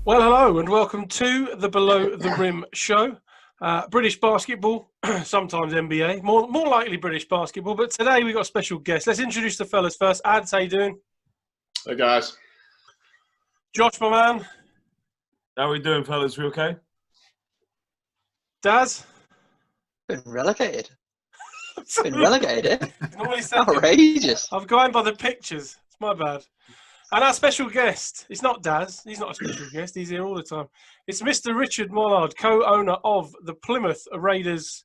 Well, hello and welcome to the Below the Rim show. British basketball, sometimes NBA, more likely British basketball, but today we've got a special guest. Let's introduce the fellas first. Ads, how you doing? Hey, guys. Josh, my man. How are we doing, fellas? We okay? Daz? Been relegated. Been relegated. Outrageous. Outrageous. I'm going by the pictures. It's my bad. And our special guest, it's not Daz. He's not a special guest. He's here all the time. It's Mr. Richard Mollard, co-owner of the Plymouth Raiders,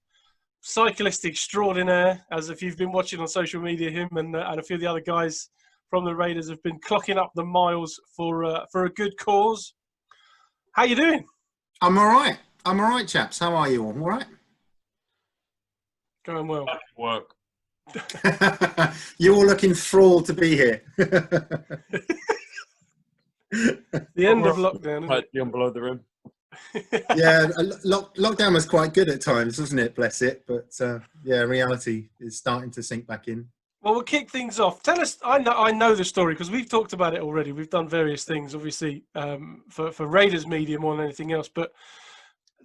cyclist extraordinaire. As if you've been watching on social media, him and a few of the other guys from the Raiders have been clocking up the miles for a good cause. How you doing? I'm all right. I'm all right, chaps. How are you all? All right? Going well. Work. You're all looking enthralled to be here. The end of lockdown, isn't Beyond Below the Rim. it? Yeah, lockdown was quite good at times, wasn't it? Bless it. But yeah, reality is starting to sink back in. Well, we'll kick things off. Tell us, I know the story because we've talked about it already. We've done various things, obviously, for Raiders media more than anything else. But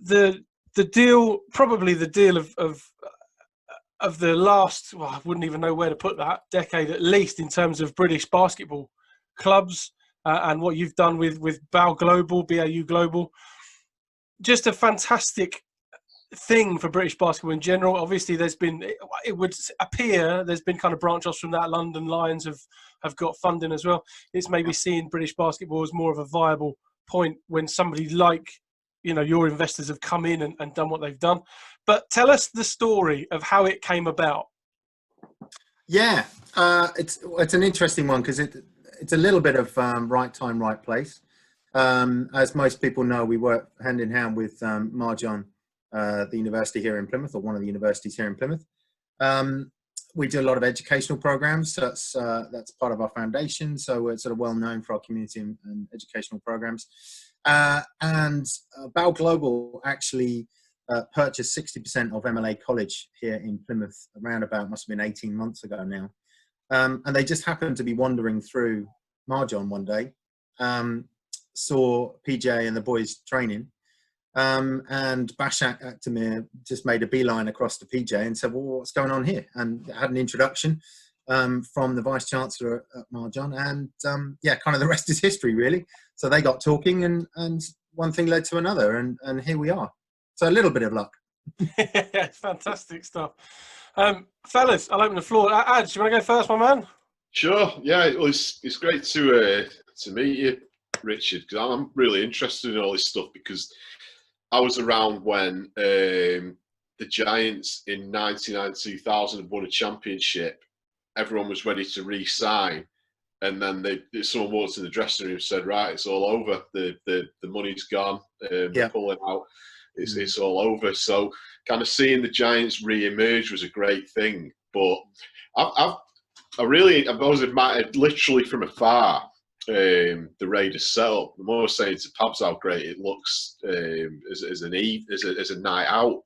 the deal, probably the deal of the last, well, I wouldn't even know where to put that, decade at least in terms of British basketball clubs and what you've done with BAU Global, BAU Global. Just a fantastic thing for British basketball in general. Obviously, it would appear there's been kind of branch-offs from that. London Lions have got funding as well. It's maybe seeing British basketball as more of a viable point when somebody like, your investors have come in and done what they've done. But tell us the story of how it came about. Yeah, it's an interesting one because it's a little bit of right time, right place. As most people know, we work hand in hand with Marjon, the university here in Plymouth, or one of the universities here in Plymouth. We do a lot of educational programs. So that's part of our foundation. So we're sort of well known for our community and educational programs. And BAU Global actually purchased 60% of MLA College here in Plymouth around about, must have been 18 months ago now. And they just happened to be wandering through Marjon one day, saw PJ and the boys training, and Bashak Aktamir just made a beeline across to PJ and said, well, what's going on here? And had an introduction from the Vice-Chancellor at Marjon, and yeah, kind of the rest is history, really. So they got talking, and one thing led to another, and here we are. So a little bit of luck. Fantastic stuff. Fellas, I'll open the floor. Ads, you want to go first, my man? Sure. Yeah, it's great to meet you, Richard, because I'm really interested in all this stuff because I was around when the Giants in 1999-2000 won a championship. Everyone was ready to re-sign, and then someone walked in the dressing room and said, "Right, it's all over. The money's gone. They're pulling out. It's all over." So, kind of seeing the Giants re-emerge was a great thing. But I've always admired, literally from afar, the Raiders setup. I'm always saying to Pabz how great it looks as a night out.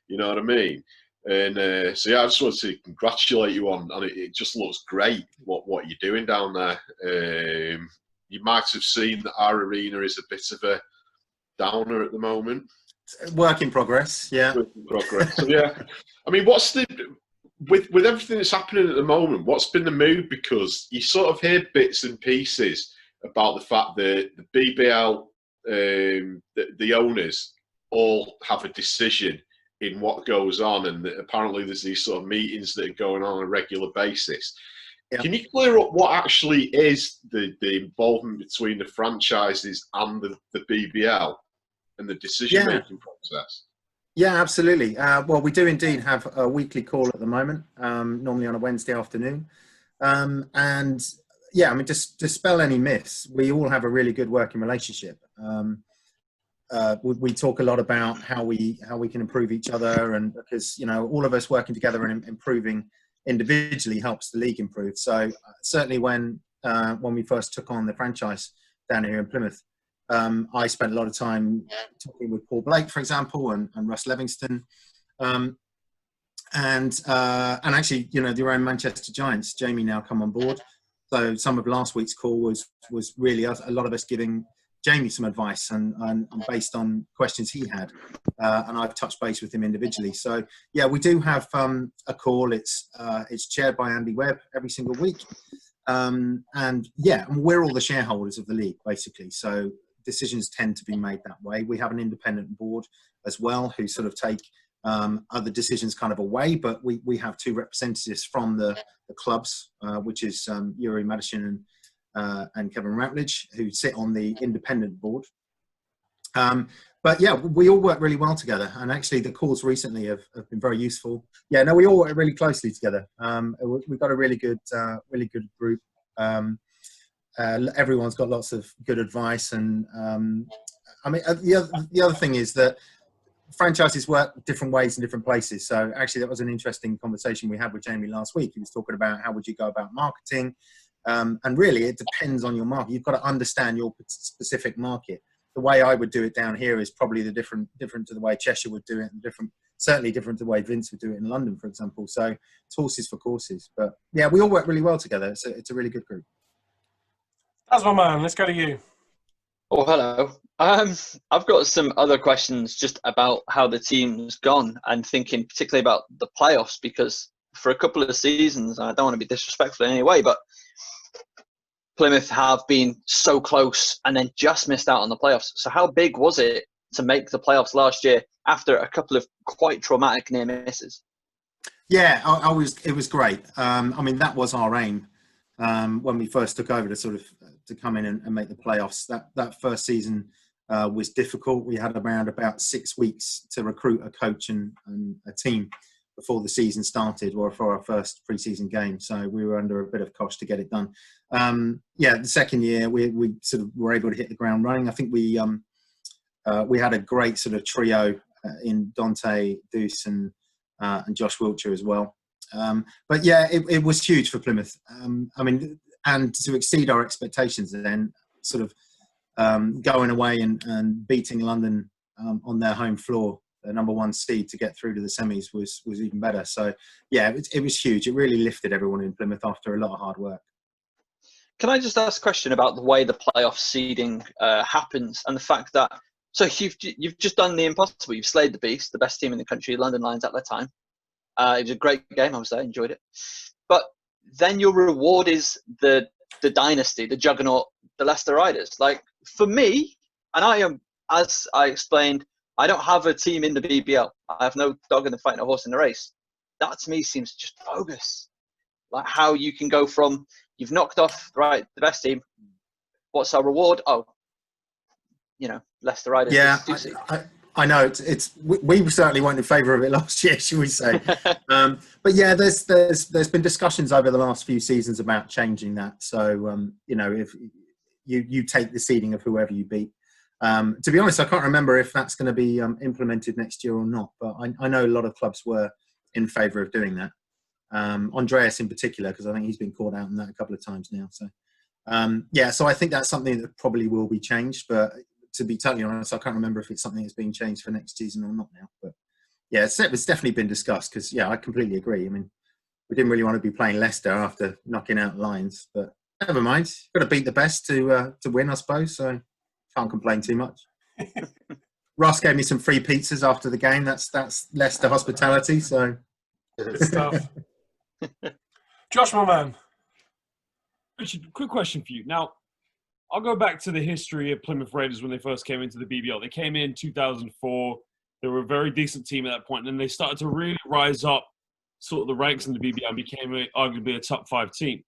You know what I mean? And so yeah, I just wanted to congratulate you on it. It just looks great what you're doing down there. You might have seen that our arena is a bit of a downer at the moment. Work in progress, yeah. Work in progress. So yeah, I mean, what's with everything that's happening at the moment? What's been the move? Because you sort of hear bits and pieces about the fact that the BBL, the owners, all have a decision in what goes on, and apparently there's these sort of meetings that are going on a regular basis. Yeah. Can you clear up what actually is the involvement between the franchises and the BBL and the decision-making process? Yeah, absolutely. Well, we do indeed have a weekly call at the moment, normally on a Wednesday afternoon. And yeah, I mean, just dispel any myths. We all have a really good working relationship. We talk a lot about how we can improve each other, and because all of us working together and improving individually helps the league improve. So certainly when we first took on the franchise down here in Plymouth, I spent a lot of time talking with Paul Blake, for example, and Russ Livingston, and actually your own Manchester Giants, Jamie, now come on board. So some of last week's call was really a lot of us giving Jamie some advice and based on questions he had, and I've touched base with him individually. So yeah, we do have a call. It's chaired by Andy Webb every single week, and yeah, and we're all the shareholders of the league basically. So decisions tend to be made that way. We have an independent board as well who sort of take other decisions kind of away, but we have two representatives from the clubs, which is Yuri Madishin and Kevin Routledge, who sit on the independent board. But yeah, we all work really well together, and actually the calls recently have been very useful. Yeah, no, we all work really closely together. We've got a really good group. Everyone's got lots of good advice, and I mean, the other thing is that franchises work different ways in different places. So actually, that was an interesting conversation we had with Jamie last week. He was talking about how would you go about marketing, and really, it depends on your market. You've got to understand your specific market. The way I would do it down here is probably different to the way Cheshire would do it, and certainly different to the way Vince would do it in London, for example. So it's horses for courses. But yeah, we all work really well together. It's a really good group. That's my man. Let's go to you. Oh, hello. I've got some other questions just about how the team's gone, and thinking particularly about the playoffs, because for a couple of seasons, and I don't want to be disrespectful in any way, but Plymouth have been so close and then just missed out on the playoffs. So how big was it to make the playoffs last year after a couple of quite traumatic near misses? Yeah, it was great. I mean, that was our aim when we first took over to come in and make the playoffs. That first season was difficult. We had around about 6 weeks to recruit a coach and a team before the season started, or for our first pre-season game. So we were under a bit of cosh to get it done. Yeah, the second year we sort of were able to hit the ground running. I think we had a great sort of trio in Dante, Deuce, and Josh Wiltshire as well. But yeah, it was huge for Plymouth. I mean, and to exceed our expectations, then sort of going away and beating London on their home floor, the number one seed, to get through to the semis was even better. So yeah, it was huge. It really lifted everyone in Plymouth after a lot of hard work. Can I just ask a question about the way the playoff seeding happens, and the fact that, so you've just done the impossible. You've slayed the beast, the best team in the country, London Lions at that time. It was a great game. I was there, enjoyed it. But then your reward is the dynasty, the juggernaut, the Leicester Raiders. Like, for me, and I am, as I explained, I don't have a team in the BBL. I have no dog in the fight, no horse in the race. That to me seems just bogus. Like, how you can go from, you've knocked off, right, the best team. What's our reward? Oh, Leicester Raiders. Yeah, I know. We certainly weren't in favour of it last year, should we say? But yeah, there's been discussions over the last few seasons about changing that. So if you take the seeding of whoever you beat. To be honest, I can't remember if that's going to be implemented next year or not. But I know a lot of clubs were in favour of doing that. Andreas in particular, because I think he's been caught out on that a couple of times now. So yeah, so I think that's something that probably will be changed. But to be totally honest, I can't remember if it's something that's being changed for next season or not now. But yeah, it's definitely been discussed, because yeah, I completely agree. I mean, we didn't really want to be playing Leicester after knocking out Lions, but never mind. Got to beat the best to win, I suppose. So can't complain too much. Ross gave me some free pizzas after the game. That's Leicester hospitality. So good stuff. Josh, my man. Richard, quick question for you. Now, I'll go back to the history of Plymouth Raiders when they first came into the BBL. They came in 2004. They were a very decent team at that point, and then they started to really rise up sort of the ranks in the BBL and became arguably a top 5 team.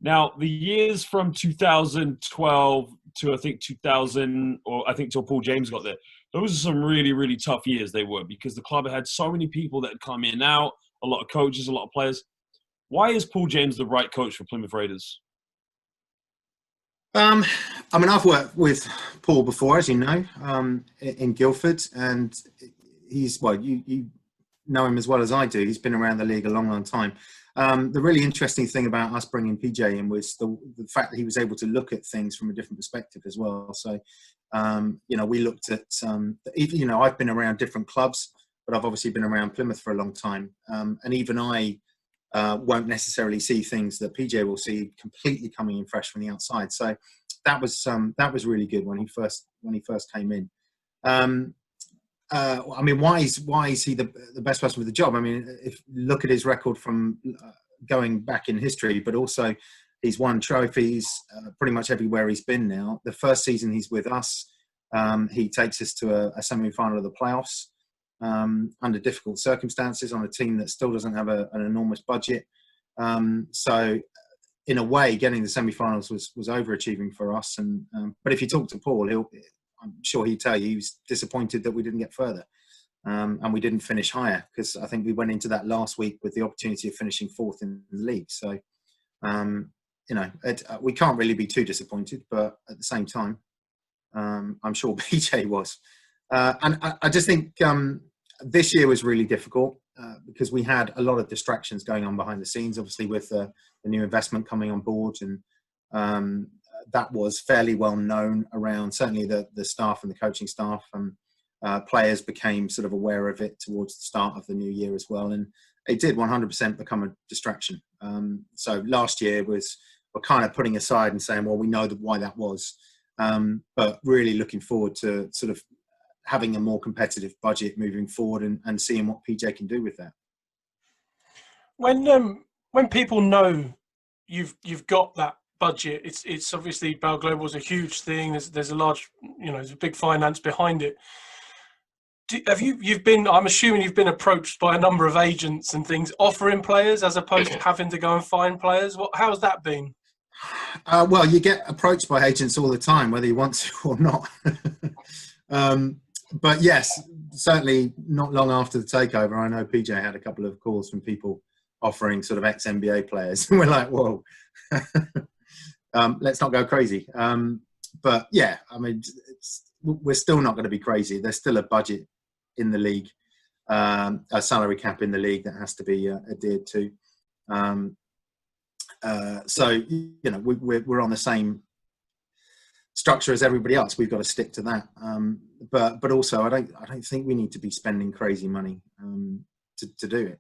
Now, the years from 2012 to I think 2000, or I think till Paul James got there, those are some really, really tough years they were, because the club had so many people that had come in and out, a lot of coaches, a lot of players. Why is Paul James the right coach for Plymouth Raiders? I mean, I've worked with Paul before, as you know, in Guildford, and he's, well, you know him as well as I do. He's been around the league a long, long time. The really interesting thing about us bringing PJ in was the fact that he was able to look at things from a different perspective as well. So, we looked at, I've been around different clubs, but I've obviously been around Plymouth for a long time. And even I won't necessarily see things that PJ will see completely coming in fresh from the outside. So that was really good when he first came in. I mean, why is he the best person for the job? I mean, if look at his record from going back in history, but also he's won trophies pretty much everywhere he's been now. The first season he's with us, he takes us to a semi-final of the playoffs under difficult circumstances on a team that still doesn't have an enormous budget. So in a way, getting the semi-finals was overachieving for us. And but if you talk to Paul, I'm sure he'd tell you he was disappointed that we didn't get further and we didn't finish higher, because I think we went into that last week with the opportunity of finishing fourth in the league. So, we can't really be too disappointed, but at the same time, I'm sure BJ was. And I just think this year was really difficult because we had a lot of distractions going on behind the scenes, obviously with the new investment coming on board, and that was fairly well known around certainly the staff and the coaching staff, and players became sort of aware of it towards the start of the new year as well. And it did 100% become a distraction. So last year we're kind of putting aside and saying, well, we know why that was, but really looking forward to sort of having a more competitive budget moving forward and seeing what PJ can do with that. When people know you've got that budget, it's obviously BAU Global is a huge thing. There's a large, there's a big finance behind it. I'm assuming you've been approached by a number of agents and things offering players as opposed to having to go and find players. How's that been? Well, you get approached by agents all the time, whether you want to or not. But yes, certainly not long after the takeover, I know PJ had a couple of calls from people offering sort of ex-NBA players. And we're like, whoa, let's not go crazy. But yeah, I mean, we're still not going to be crazy. There's still a budget in the league, a salary cap in the league that has to be adhered to. So, we're on the same structure as everybody else. We've got to stick to that. But also, I don't think we need to be spending crazy money to do it.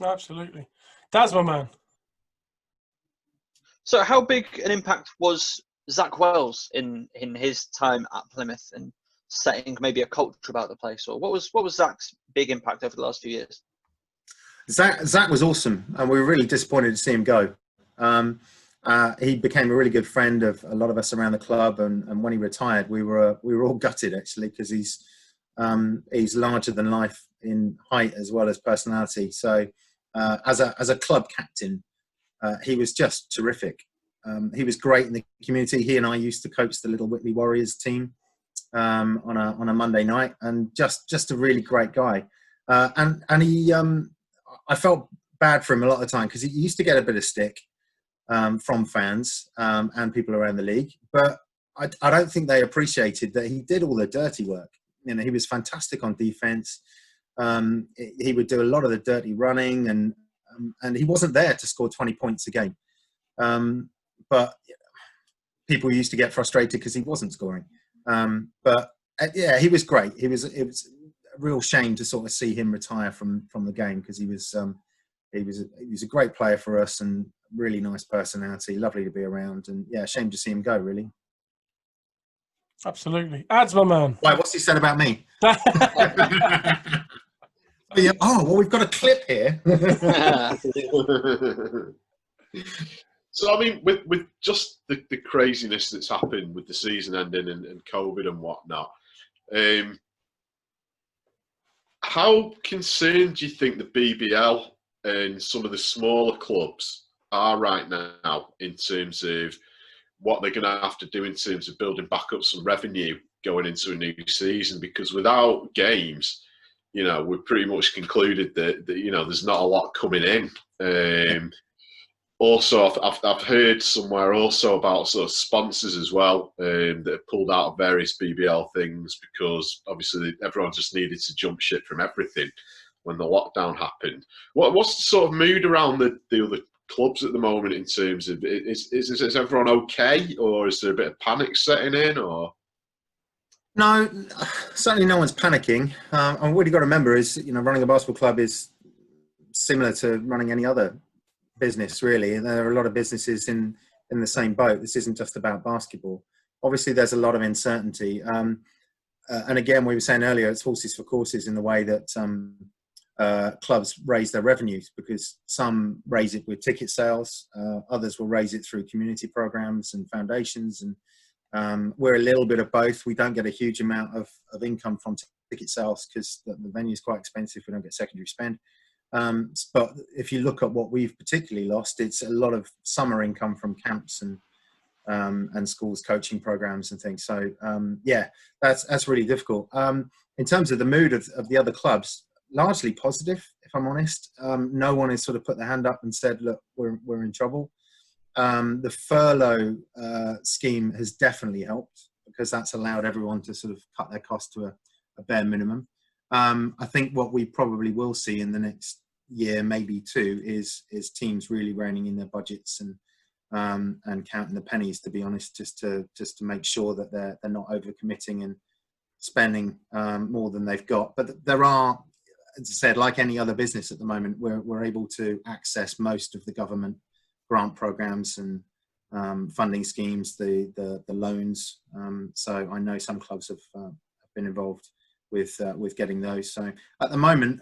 Absolutely. That's my man. So how big an impact was Zach Wells in his time at Plymouth and setting maybe a culture about the place? Or what was Zach's big impact over the last few years? Zach was awesome, and we were really disappointed to see him go. He became a really good friend of a lot of us around the club, and when he retired, we were all gutted actually, because he's larger than life in height as well as personality. So as a club captain, he was just terrific. He was great in the community. He and I used to coach the Little Whitley Warriors team on a Monday night, and just a really great guy. And he, I felt bad for him a lot of the time because he used to get a bit of stick from fans and people around the league, but I don't think they appreciated that he did all the dirty work. He was fantastic on defense. He would do a lot of the dirty running, and he wasn't there to score 20 points a game. But people used to get frustrated because he wasn't scoring. But yeah, he was great. It was a real shame to sort of see him retire from the game, because he was a great player for us and really nice personality, lovely to be around, and yeah, shame to see him go, really. Absolutely. Ad's my man. Why, what's he said about me? Oh, well, we've got a clip here. So, I mean, with just the craziness that's happened with the season ending and COVID and whatnot, how concerned do you think the BBL and some of the smaller clubs are right now in terms of what they're going to have to do in terms of building back up some revenue going into a new season? Because without games, we've pretty much concluded that there's not a lot coming in. Also, I've heard somewhere also about sort of sponsors as well that have pulled out of various BBL things because obviously everyone just needed to jump ship from everything when the lockdown happened. What's the sort of mood around the other clubs at the moment in terms of is everyone okay, or is there a bit of panic setting in? Or no, certainly no one's panicking. And what you've got to remember is running a basketball club is similar to running any other business, really. And there are a lot of businesses in the same boat. This isn't just about basketball. Obviously, there's a lot of uncertainty. And again, we were saying earlier, it's horses for courses in the way that clubs raise their revenues, because some raise it with ticket sales, others will raise it through community programs and foundations. And we're a little bit of both. We don't get a huge amount of income from ticket sales because the venue is quite expensive. We don't get secondary spend. But if you look at what we've particularly lost, it's a lot of summer income from camps and schools coaching programs and things. So yeah, that's really difficult. In terms of the mood of the other clubs, largely positive, if I'm honest. No one has sort of put their hand up and said, look, we're in trouble. The furlough scheme has definitely helped, because that's allowed everyone to sort of cut their costs to a bare minimum. I think what we probably will see in the next year, maybe two, is teams really reining in their budgets and counting the pennies, to be honest, just to make sure that they're not overcommitting and spending more than they've got. But there are, as I said, like any other business at the moment, we're able to access most of the government grant programs and funding schemes, the loans. So I know some clubs have been involved with getting those. So at the moment,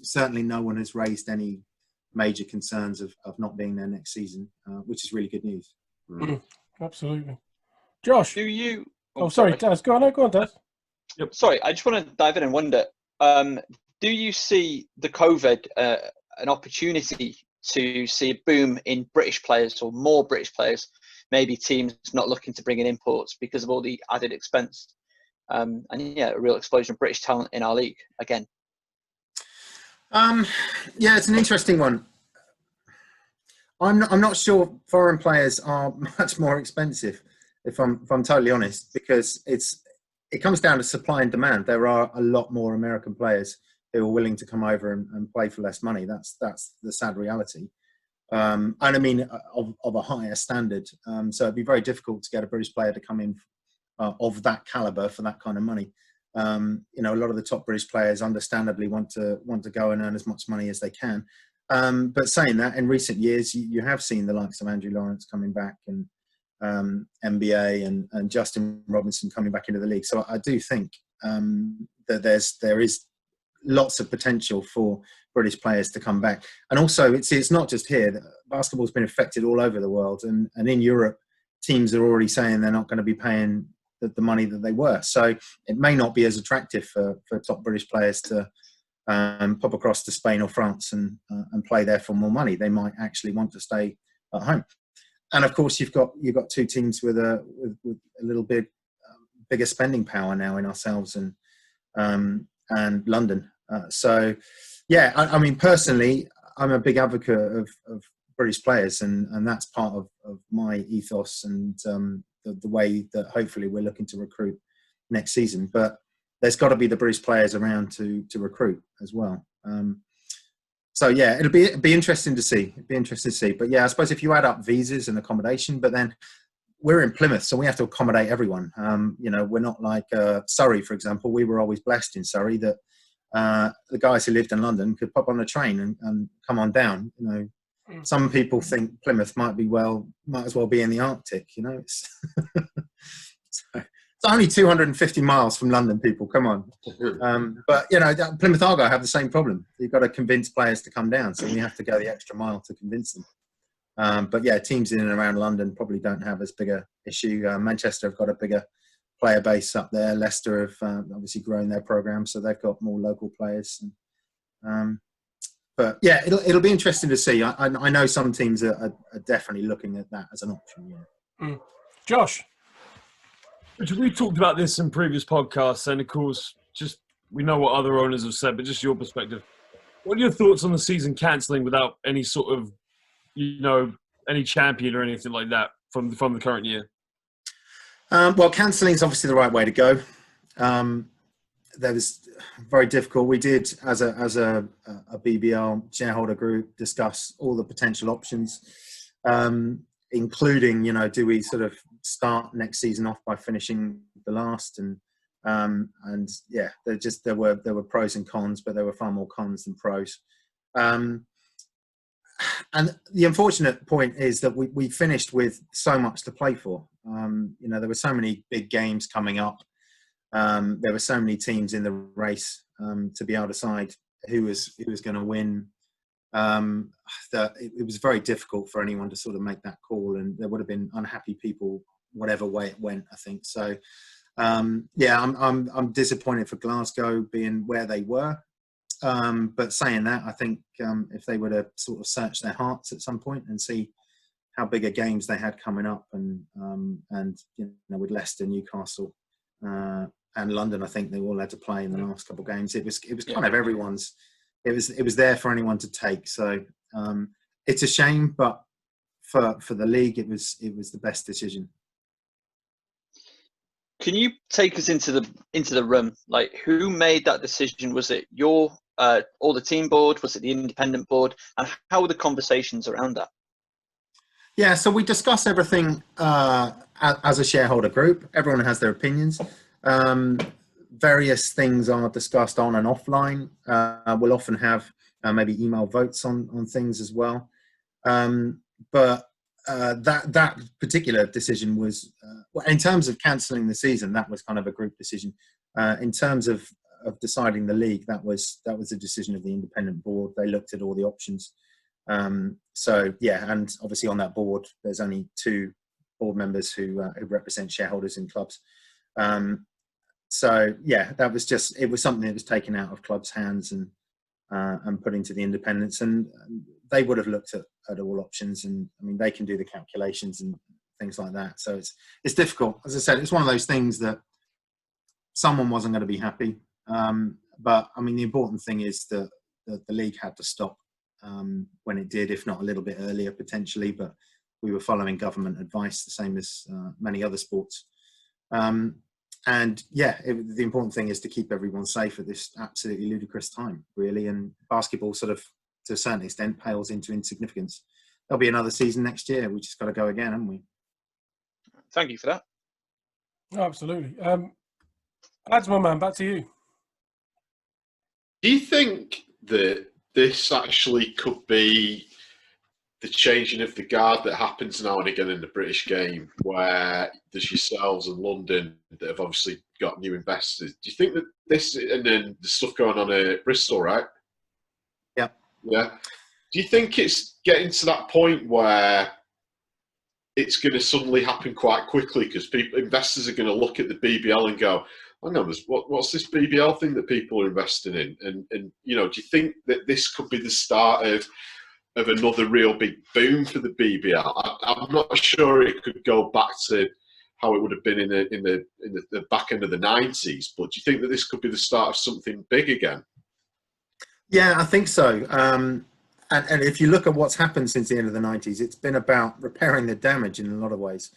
certainly no one has raised any major concerns of not being there next season, which is really good news. Absolutely. Josh, Do you? oh, sorry, Daz, go on, Daz. Yep. Sorry, I just want to dive in and wonder, do you see the COVID an opportunity to see a boom in British players, or more British players, maybe teams not looking to bring in imports because of all the added expense? And yeah, a real explosion of British talent in our league again. Yeah, it's an interesting one. I'm not sure foreign players are much more expensive, if I'm totally honest, because it comes down to supply and demand. There are a lot more American players who are willing to come over and play for less money. That's the sad reality. And I mean, of a higher standard. So it'd be very difficult to get a British player to come in of that caliber for that kind of money. You know, a lot of the top British players understandably want to go and earn as much money as they can. But saying that, in recent years, you have seen the likes of Andrew Lawrence coming back, and NBA and Justin Robinson coming back into the league. So I do think that there is lots of potential for British players to come back. And also, it's not just here. Basketball's been affected all over the world, and in Europe, teams are already saying they're not going to be paying the money that they were. So it may not be as attractive for top British players to pop across to Spain or France and play there for more money. They might actually want to stay at home. And of course, you've got two teams with a little bit bigger spending power now in ourselves and London. So yeah, I mean, personally, I'm a big advocate of British players, and that's part of my ethos and the way that hopefully we're looking to recruit next season. But there's got to be the British players around to recruit as well. So yeah, it'll be interesting to see. But yeah, I suppose if you add up visas and accommodation, but then we're in Plymouth, so we have to accommodate everyone. You know, we're not like Surrey, for example. We were always blessed in Surrey that the guys who lived in London could pop on a train and come on down. You know, some people think Plymouth might as well be in the Arctic. You know, it's it's only 250 miles from London, people. Come on. But, you know, Plymouth Argyle have the same problem. You've got to convince players to come down, so we have to go the extra mile to convince them. But, yeah, teams in and around London probably don't have as big a issue. Manchester have got a bigger player base up there. Leicester have obviously grown their program, so they've got more local players. But, yeah, it'll be interesting to see. I know some teams are definitely looking at that as an option. Yeah. Josh? We've talked about this in previous podcasts, and of course, just we know what other owners have said, but just your perspective. What are your thoughts on the season cancelling without any sort of, you know, any champion or anything like that from the current year? Well, cancelling is obviously the right way to go. That was very difficult. We did, as a BBL shareholder group, discuss all the potential options, including, you know, do we sort of start next season off by finishing the last, and yeah, there were pros and cons, but there were far more cons than pros. And the unfortunate point is that we finished with so much to play for. There were so many big games coming up. There were so many teams in the race to be able to decide who was going to win. That it was very difficult for anyone to sort of make that call, and there would have been unhappy people whatever way it went, I think. So I'm disappointed for Glasgow being where they were. But saying that, I think if they were to sort of search their hearts at some point and see how bigger games they had coming up, and with Leicester, Newcastle, and London, I think they all had to play in the last couple of games. It was kind of everyone's. It was there for anyone to take. So it's a shame, but for the league, it was the best decision. Can you take us into the room? Like, who made that decision? Was it your or the team board? Was it the independent board? And how were the conversations around that? Yeah, so we discuss everything as a shareholder group. Everyone has their opinions. Various things are discussed on and offline. We'll often have maybe email votes on things as well. But that particular decision was, in terms of cancelling the season, that was kind of a group decision. In terms of deciding the league, that was a decision of the independent board. They looked at all the options. And obviously on that board, there's only 2 board members who represent shareholders in clubs. That was it was something that was taken out of clubs' hands and put into the independents, and they would have looked at all options, and I mean they can do the calculations and things like that. So it's difficult. As I said, it's one of those things that someone wasn't going to be happy. But I mean the important thing is that the league had to stop when it did, if not a little bit earlier potentially. But we were following government advice, the same as many other sports. The important thing is to keep everyone safe at this absolutely ludicrous time, really. And basketball sort of, to a certain extent, pales into insignificance. There'll be another season next year. We just got to go again, haven't we? Thank you for that. Oh, absolutely. Pabz, my man, back to you. Do you think that this actually could be the changing of the guard that happens now and again in the British game, where there's yourselves and London that have obviously got new investors? Do you think that this, and then the stuff going on at Bristol, right? Yeah. Yeah. Do you think it's getting to that point where it's going to suddenly happen quite quickly because investors are going to look at the BBL and go, hang on, what's this BBL thing that people are investing in? And do you think that this could be the start of another real big boom for the BBL? I'm not sure it could go back to how it would have been in the back end of the 90s, but do you think that this could be the start of something big again? Yeah, I think so. And if you look at what's happened since the end of the 90s, it's been about repairing the damage in a lot of ways.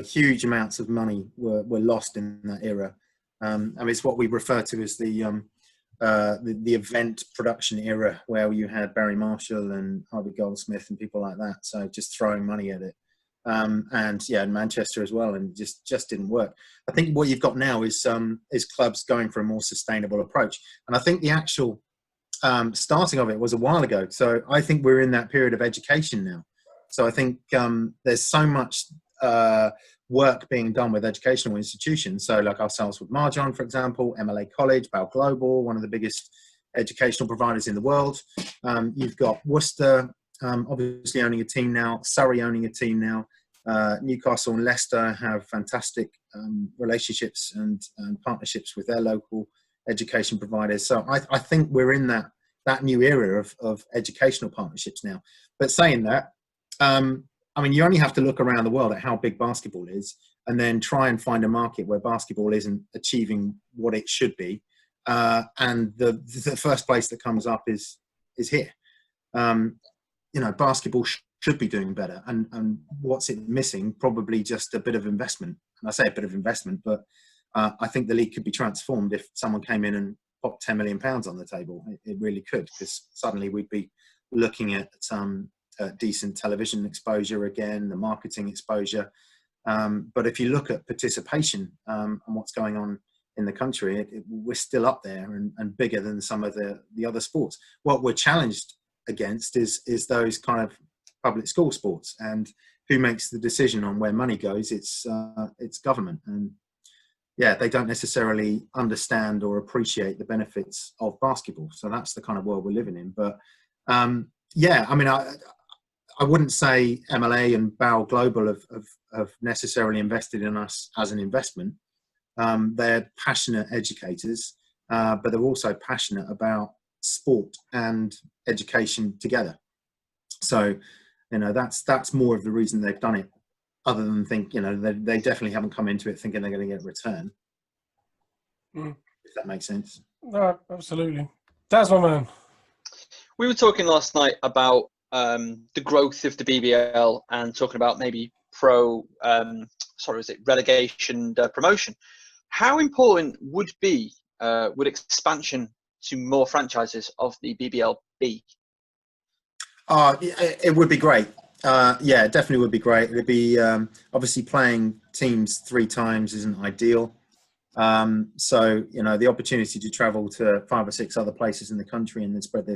Huge amounts of money were lost in that era. It's what we refer to as the event production era, where you had Barry Marshall and Harvey Goldsmith and people like that. So just throwing money at it. In Manchester as well, and just didn't work. I think what you've got now is clubs going for a more sustainable approach. And I think the actual starting of it was a while ago. So I think we're in that period of education now. So I think there's so much work being done with educational institutions. So like ourselves with Marjan, for example, MLA College, BAU Global, one of the biggest educational providers in the world. You've got Worcester obviously owning a team now, Surrey owning a team now. Newcastle and Leicester have fantastic relationships and partnerships with their local education providers. So I think we're in that new era of educational partnerships now. But saying that, you only have to look around the world at how big basketball is and then try and find a market where basketball isn't achieving what it should be. And the first place that comes up is here. Basketball should be doing better. And what's it missing? Probably just a bit of investment. And I say a bit of investment, but I think the league could be transformed if someone came in and popped £10 million on the table. It really could, because suddenly we'd be looking at some decent television exposure again, the marketing exposure. But if you look at participation and what's going on in the country, we're still up there and bigger than some of the other sports. What we're challenged against is those kind of public school sports, and who makes the decision on where money goes? It's government, and yeah, they don't necessarily understand or appreciate the benefits of basketball. So that's the kind of world we're living in. But yeah, I mean, I wouldn't say MLA and BAU Global have necessarily invested in us as an investment. They're passionate educators, but they're also passionate about sport and education together. So, you know, that's more of the reason they've done it, other than think, you know, they definitely haven't come into it thinking they're going to get a return. If that makes sense. No, absolutely. That's my man. We were talking last night about the growth of the BBL and talking about maybe relegation promotion. How important would expansion to more franchises of the BBL be? It would be great. Yeah, it definitely would be great. It'd be obviously playing teams 3 times isn't ideal. So, you know, the opportunity to travel to 5 or 6 other places in the country and then spread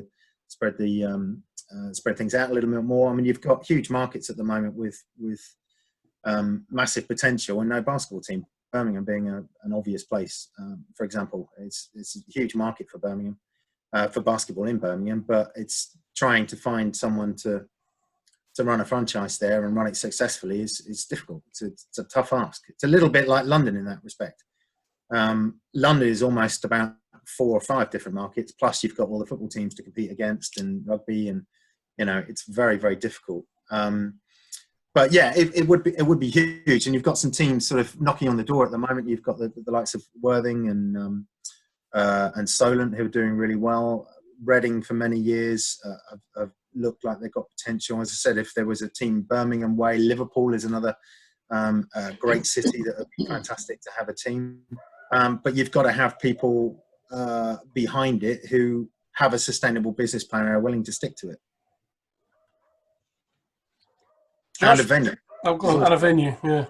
things out a little bit more. I mean, you've got huge markets at the moment with massive potential, and no basketball team. Birmingham being an obvious place, for example, it's a huge market for Birmingham, for basketball in Birmingham. But it's trying to find someone to run a franchise there and run it successfully is difficult. It's a tough ask. It's a little bit like London in that respect. London is almost about 4 or 5 different markets, plus you've got all the football teams to compete against and rugby, and you know, it's very, very difficult. But yeah, it would be huge, and you've got some teams sort of knocking on the door at the moment. You've got the likes of Worthing and Solent, who are doing really well. Reading for many years have looked like they've got potential. As I said, if there was a team Birmingham way, Liverpool is another great city that would be fantastic to have a team. But you've got to have people behind it who have a sustainable business plan and are willing to stick to it. And a venue. Oh, God, and a venue, yeah.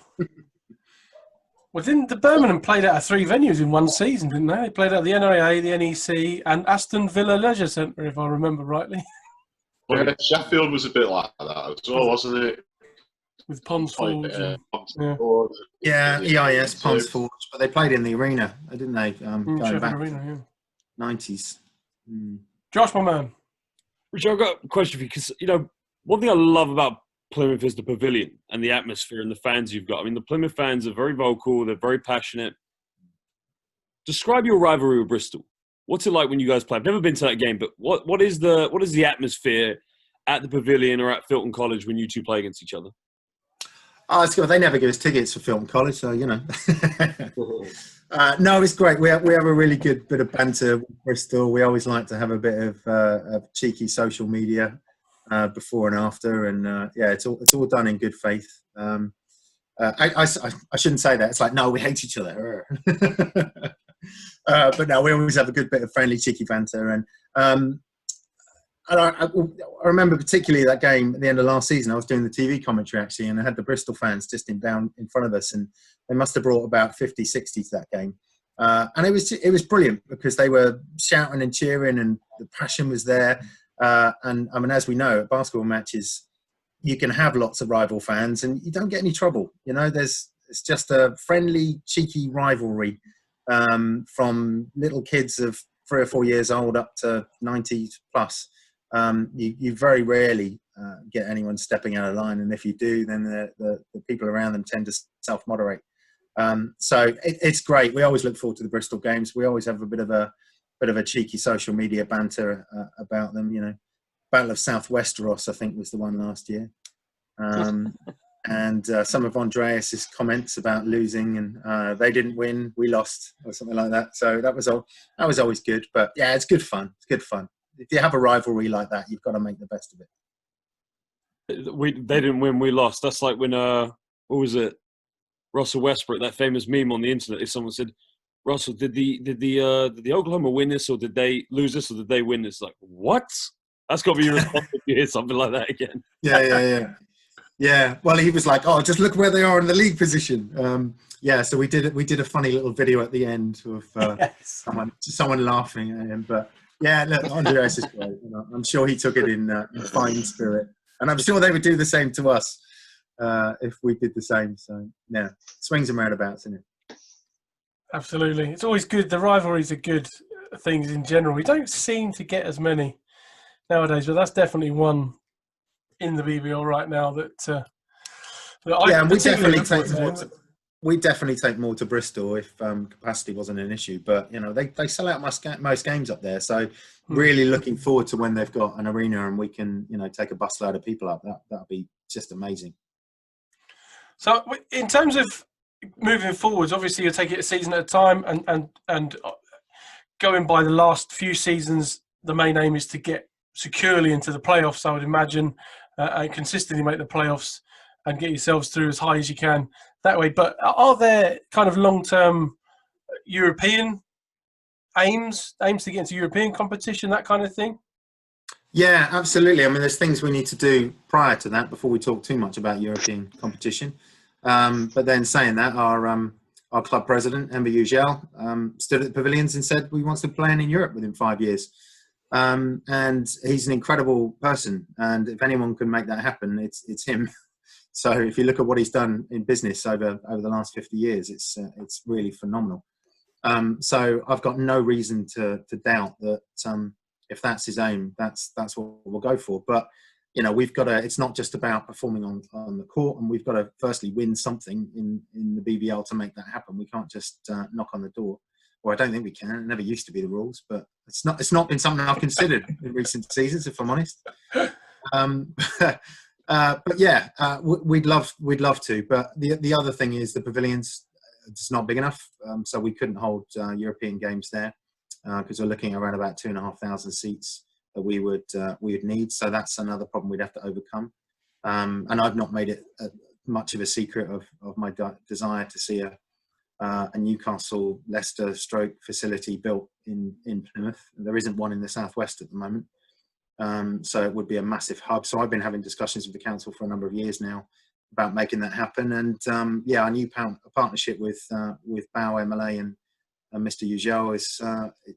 Well, didn't the Birmingham played out of 3 venues in one season, didn't they? They played out of the NIA, the NEC, and Aston Villa Leisure Centre, if I remember rightly. Yeah, Sheffield was a bit like that as well, wasn't it? With Ponds Forge. Yeah, EIS, Ponds Forge. But they played in the arena, didn't they? Going Sheffield back Arena, yeah. 90s. Josh, my man. Richard, I've got a question for you, because, you know, one thing I love about Plymouth is the pavilion and the atmosphere and the fans you've got. I mean, the Plymouth fans are very vocal. They're very passionate. Describe your rivalry with Bristol. What's it like when you guys play? I've never been to that game, but what is the atmosphere at the pavilion or at Filton College when you two play against each other? Oh, it's good. They never give us tickets for Filton College, so, you know. No, it's great. We have a really good bit of banter with Bristol. We always like to have a bit of cheeky social media before and after, and yeah, it's all done in good faith. I shouldn't say that. It's like, no, we hate each other. But no, we always have a good bit of friendly, cheeky banter. And I remember particularly that game at the end of last season. I was doing the TV commentary, actually, and I had the Bristol fans just down in front of us, and they must have brought about 50, 60 to that game. And it was brilliant, because they were shouting and cheering, and the passion was there. And I mean, as we know, at basketball matches, you can have lots of rival fans and you don't get any trouble. You know, it's just a friendly, cheeky rivalry from little kids of 3 or 4 years old up to 90 plus. You very rarely get anyone stepping out of line, and if you do, then the people around them tend to self-moderate. So it's great. We always look forward to the Bristol games. We always have a bit of a cheeky social media banter about them. You know, Battle of South Westeros, I think, was the one last year. And some of Andreas's comments about losing, and they didn't win, we lost, or something like that. So that was always good. But yeah, it's good fun. It's good fun. If you have a rivalry like that, you've got to make the best of it. They didn't win, we lost. That's like when what was it? Russell Westbrook, that famous meme on the internet. If someone said, "Russell, did the Oklahoma win this, or did they lose this, or did they win this?" Like, what? That's got to be your response if you hear something like that again. Yeah. Well, he was like, "Oh, just look where they are in the league position." Yeah, so we did a funny little video at the end of someone laughing at him. But Yeah, look, Andreas is great. You know, I'm sure he took it in fine spirit, and I'm sure they would do the same to us if we did the same. So, yeah, swings and roundabouts, isn't it? Absolutely. It's always good. The rivalries are good things in general. We don't seem to get as many nowadays, but that's definitely one in the BBL right now that I Yeah, and we particularly definitely look forward take to more. doing. We definitely take more to Bristol if capacity wasn't an issue. But you know, they sell out most games up there. So really looking forward to when they've got an arena and we can take a busload of people up. That'll be just amazing. So in terms of moving forwards, obviously you'll take it a season at a time, and going by the last few seasons, the main aim is to get securely into the playoffs, I would imagine, and consistently make the playoffs and get yourselves through as high as you can that way. But are there kind of long-term European aims to get into European competition, that kind of thing? Yeah, absolutely. I mean, there's things we need to do prior to that before we talk too much about European competition. But then saying that, our club president, Ember Ugel, stood at the pavilions and said we want to play in Europe within 5 years. And he's an incredible person. And if anyone can make that happen, it's him. So if you look at what he's done in business over the last 50 years, it's really phenomenal. So I've got no reason to doubt that if that's his aim, that's what we'll go for. But we've got to. It's not just about performing on the court, and we've got to firstly win something in the BBL to make that happen. We can't just knock on the door, or I don't think we can. It never used to be the rules, but it's not been something I've considered in recent seasons, if I'm honest. But yeah, we'd love to. But the other thing is the pavilions. It's not big enough, so we couldn't hold European games there because we're looking around about 2,500 seats that we would need. So that's another problem we'd have to overcome. And I've not made it much of a secret of my desire to see a Newcastle Leicester stroke facility built in Plymouth. There isn't one in the southwest at the moment. So it would be a massive hub. So I've been having discussions with the council for a number of years now about making that happen. And our new partnership with BAU MLA and Mr. Ugel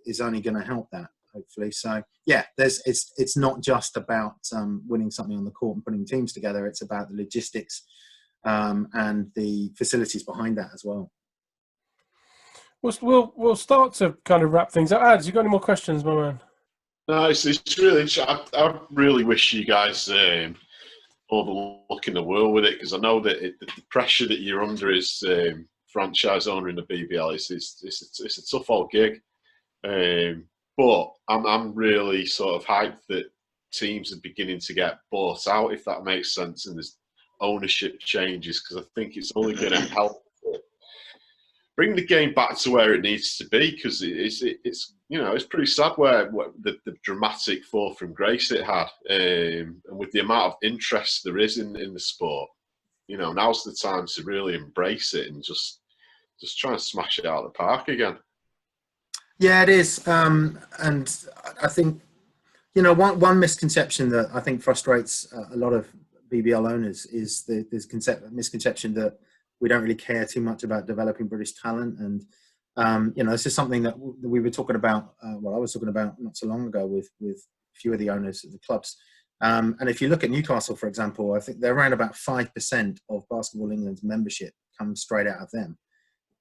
is only going to help that, hopefully. So yeah, it's not just about winning something on the court and putting teams together. It's about the logistics and the facilities behind that as well. We'll start to kind of wrap things up. Ads, you got any more questions, my man? No, it's really. I really wish you guys all the luck in the world with it, because I know that the pressure that you're under as franchise owner in the BBL it's a tough old gig. But I'm really sort of hyped that teams are beginning to get bought out, if that makes sense, and there's ownership changes, because I think it's only going to help bring the game back to where it needs to be, because it's pretty sad where the dramatic fall from grace it had, and with the amount of interest there is in the sport, now's the time to really embrace it and just try and smash it out of the park again. Yeah, it is, and I think one misconception that I think frustrates a lot of BBL owners is this misconception that we don't really care too much about developing British talent. And, this is something that we were talking about, I was talking about not so long ago with a few of the owners of the clubs. And if you look at Newcastle, for example, I think they're around about 5% of Basketball England's membership comes straight out of them.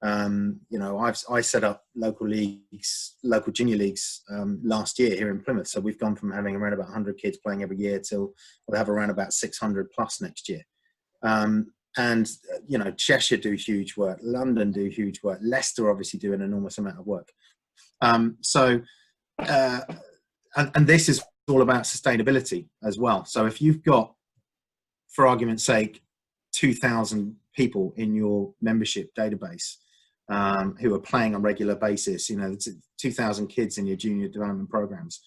I set up local junior leagues last year here in Plymouth. So we've gone from having around about 100 kids playing every year till we'll have around about 600 plus next year. And, Cheshire do huge work. London do huge work. Leicester obviously do an enormous amount of work. And this is all about sustainability as well. So if you've got, for argument's sake, 2,000 people in your membership database who are playing on a regular basis, 2,000 kids in your junior development programs.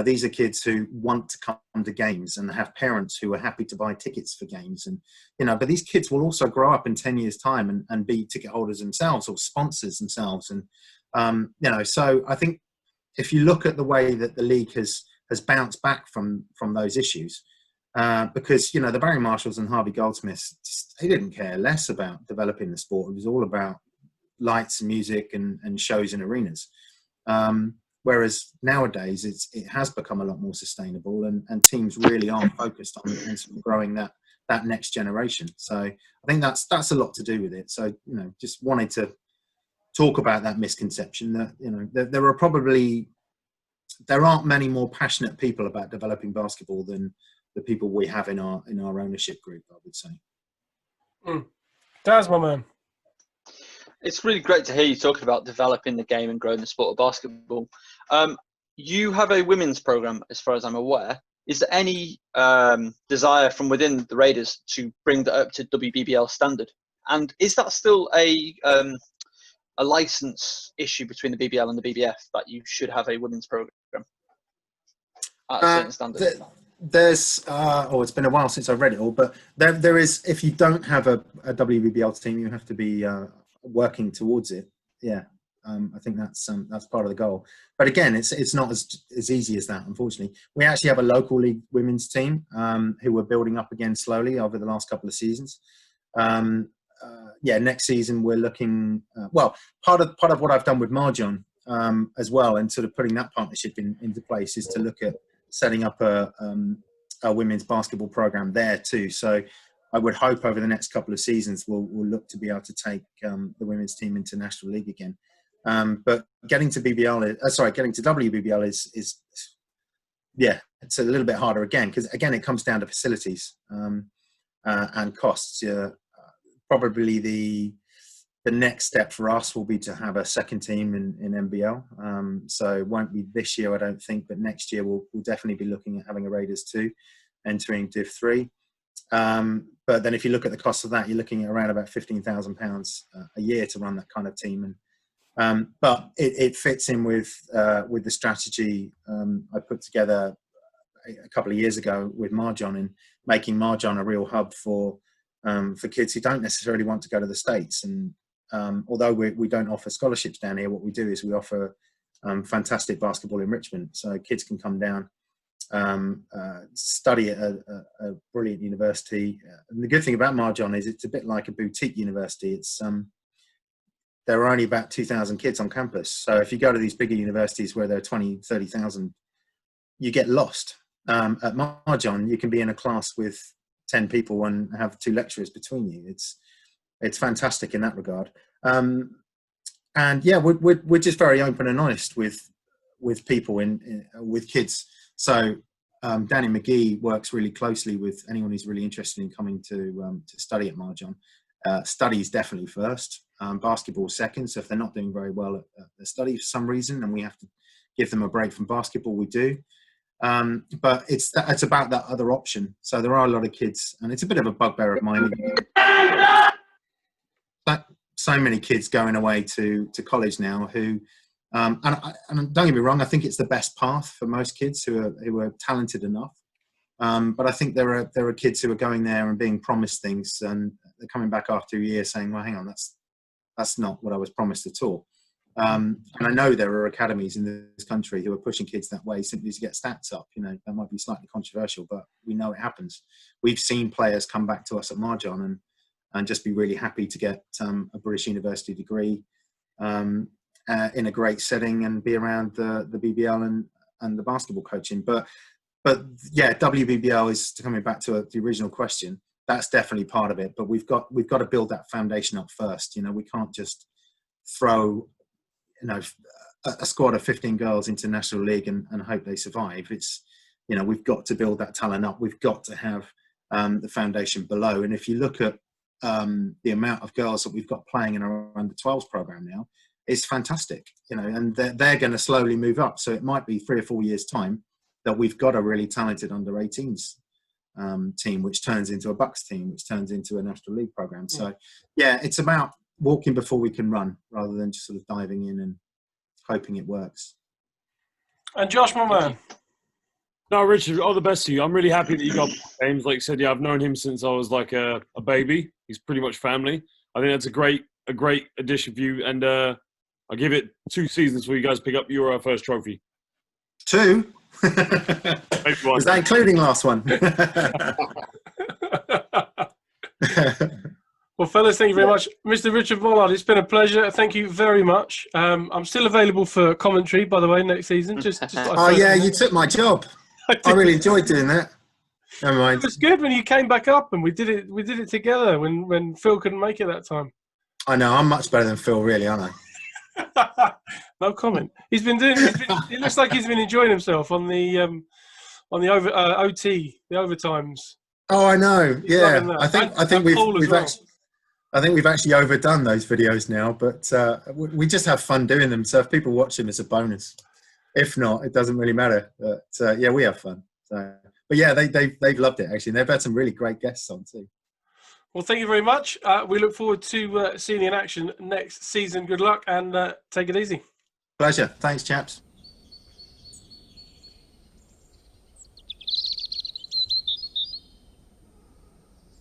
These are kids who want to come to games and have parents who are happy to buy tickets for games. And, but these kids will also grow up in 10 years' time and be ticket holders themselves or sponsors themselves. And, so I think if you look at the way that the league has bounced back from those issues, because, the Barry Marshalls and Harvey Goldsmiths, they didn't care less about developing the sport. It was all about lights and music and shows in arenas. Whereas nowadays it has become a lot more sustainable, and teams really are focused on sort of growing that next generation. So I think that's a lot to do with it. So, just wanted to talk about that misconception that, there aren't many more passionate people about developing basketball than the people we have in our ownership group, I would say. Diaz, my man. It's really great to hear you talking about developing the game and growing the sport of basketball. You have a women's program, as far as I'm aware. Is there any desire from within the Raiders to bring that up to WBBL standard? And is that still a license issue between the BBL and the BBF that you should have a women's program at a certain standard? There's it's been a while since I've read it all, but there is, if you don't have a WBBL team, you have to be working towards it. Yeah. I think that's part of the goal. But again, it's not as easy as that, unfortunately. We actually have a local league women's team who we're building up again slowly over the last couple of seasons. Next season we're looking. Part of what I've done with Marjon as well, and sort of putting that partnership into place, is to look at setting up a women's basketball program there too. So I would hope over the next couple of seasons we'll look to be able to take the women's team into National League again. But getting to WBBL is it's a little bit harder again, because again it comes down to facilities and costs. Probably the next step for us will be to have a second team in NBL. So it won't be this year, I don't think, but next year we'll definitely be looking at having a Raiders 2 entering Div 3. But then if you look at the cost of that, you're looking at around about £15,000 a year to run that kind of team. And but it fits in with the strategy I put together a couple of years ago with Marjon, and making Marjon a real hub for kids who don't necessarily want to go to the States. And although we don't offer scholarships down here, what we do is we offer fantastic basketball enrichment. So kids can come down, study at a brilliant university. And the good thing about Marjon is it's a bit like a boutique university. It's there are only about 2,000 kids on campus. So if you go to these bigger universities where there are 20, 30,000, you get lost. At Marjon, you can be in a class with 10 people and have 2 lecturers between you. It's fantastic in that regard. And yeah, we're just very open and honest with people with kids. So Danny McGee works really closely with anyone who's really interested in coming to study at Marjon. Studies definitely first, basketball second. So if they're not doing very well at the study for some reason, and we have to give them a break from basketball, we do. But it's about that other option. So there are a lot of kids, and it's a bit of a bugbear of mine. So many kids going away to college now who, and don't get me wrong, I think it's the best path for most kids who are talented enough. But I think there are kids who are going there and being promised things, and they're coming back after a year saying, well, hang on, that's not what I was promised at all. And I know there are academies in this country who are pushing kids that way simply to get stats up. That might be slightly controversial, but we know it happens. We've seen players come back to us at Marjon and just be really happy to get a British University degree in a great setting and be around the BBL and the basketball coaching. But yeah, WBBL is, coming back to the original question, that's definitely part of it. But we've got to build that foundation up first. We can't just throw a squad of 15 girls into National League and hope they survive. It's we've got to build that talent up. We've got to have the foundation below. And if you look at the amount of girls that we've got playing in our under 12s program now, it's fantastic. And they're going to slowly move up. So it might be 3 or 4 years time that we've got a really talented under 18s team, which turns into a Bucks team, which turns into a National League program. So yeah, it's about walking before we can run, rather than just sort of diving in and hoping it works. And Josh, my man. No, Richard, all the best to you. I'm really happy that you got James. Like I said, yeah, I've known him since I was like a baby. He's pretty much family. I think that's a great addition for you. And I'll give it 2 seasons for you guys to pick up your first trophy. 2? Is that including last one? Well, fellas, thank you very much. Mr. Richard Mollard, it's been a pleasure. Thank you very much. I'm still available for commentary, by the way, next season. Oh, yeah, you took my job. I really enjoyed doing that. Never mind. It was good when you came back up and we did it together when Phil couldn't make it that time. I know, I'm much better than Phil, really, aren't I? No comment. It looks like he's been enjoying himself on the OT, the overtimes. Oh, I know. Yeah, I think we've actually overdone those videos now, but we just have fun doing them. So if people watch them, it's a bonus. If not, it doesn't really matter. But yeah, we have fun. So, but yeah, they've loved it actually. And they've had some really great guests on too. Well, thank you very much. We look forward to seeing you in action next season. Good luck and take it easy. Pleasure. Thanks, chaps.